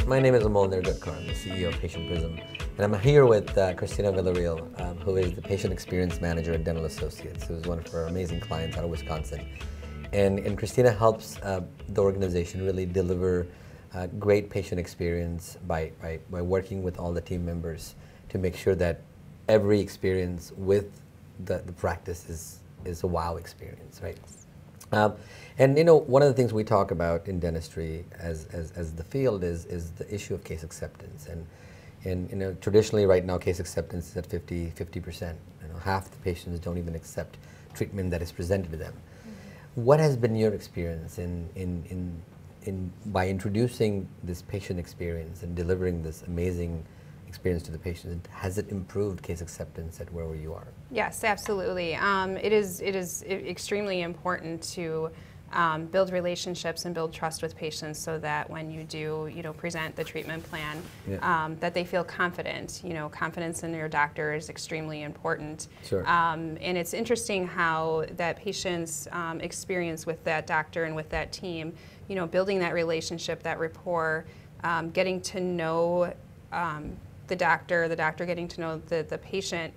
My name is Amol Nirgutkar. I'm the CEO of Patient Prism, and I'm here with Christina Villarreal, who is the Patient Experience Manager at Dental Associates, who is one of our amazing clients out of Wisconsin. And Christina helps the organization really deliver great patient experience by working with all the team members to make sure that every experience with the practice is a wow experience, right? And you know, one of the things we talk about in dentistry as the field is the issue of case acceptance. And you know, traditionally right now case acceptance is at 50%. You know, half the patients don't even accept treatment that is presented to them. Mm-hmm. What has been your experience by introducing this patient experience and delivering this amazing experience to the patient? Has it improved case acceptance at wherever you are? Yes, absolutely. It is extremely important to build relationships and build trust with patients so that when you do, present the treatment plan, that they feel confident. Confidence in your doctor is extremely important. Sure. And it's interesting how that patient's experience with that doctor and with that team, building that relationship, that rapport, getting to know the doctor getting to know the patient,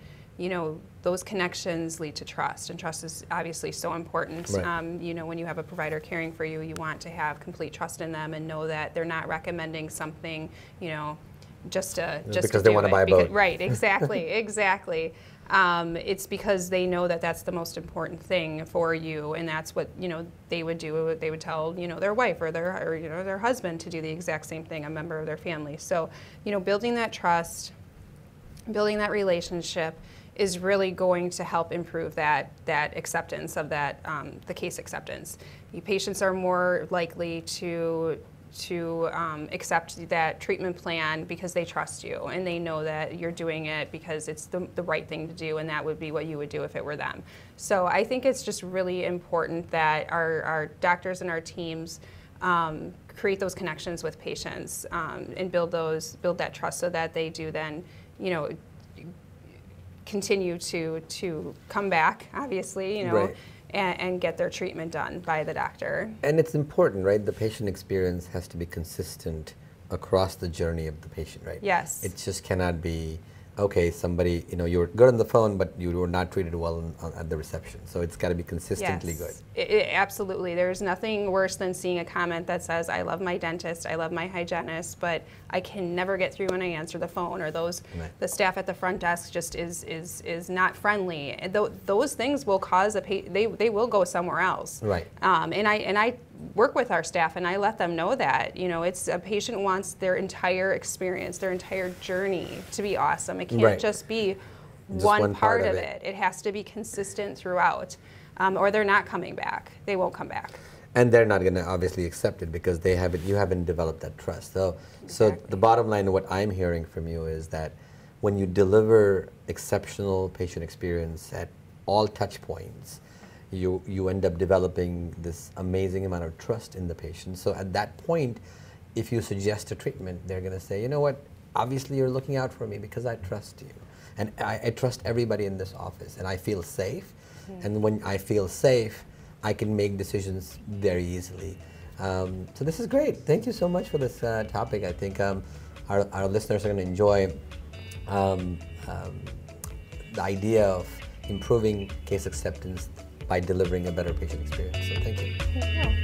those connections lead to trust, and trust is obviously so important. Right. When you have a provider caring for you, you want to have complete trust in them and know that they're not recommending something, just because they want to buy a boat. Right, exactly, exactly. It's because they know that that's the most important thing for you, and that's what they would do. They would tell their wife or their husband to do the exact same thing, a member of their family. So building that trust, building that relationship is really going to help improve that acceptance of that the case acceptance. The patients are more likely to accept that treatment plan because they trust you and they know that you're doing it because it's the right thing to do, and that would be what you would do if it were them. So I think it's just really important that our doctors and our teams create those connections with patients and build that trust so that they do then continue to come back, obviously, right, and get their treatment done by the doctor. And it's important, right? The patient experience has to be consistent across the journey of the patient, right? Yes. It just cannot be, okay, somebody, you were good on the phone, but you were not treated well at the reception. So it's got to be consistently good. Absolutely. There's nothing worse than seeing a comment that says, I love my dentist, I love my hygienist, but I can never get through when I answer the phone, or the staff at the front desk just is not friendly. And those things will cause they will go somewhere else. Right. And I work with our staff and I let them know that, it's a patient wants their entire experience, their entire journey to be awesome. It can't just be one part of it. It has to be consistent throughout, or they're not coming back. They won't come back. And they're not going to obviously accept it because you haven't developed that trust. So the bottom line of what I'm hearing from you is that when you deliver exceptional patient experience at all touch points, you end up developing this amazing amount of trust in the patient. So at that point, if you suggest a treatment, they're going to say, you know what, obviously you're looking out for me because I trust you. And I trust everybody in this office, and I feel safe. Mm-hmm. And when I feel safe, I can make decisions very easily. So this is great. Thank you so much for this topic. I think our listeners are going to enjoy the idea of improving case acceptance by delivering a better patient experience. So thank you. Thank you.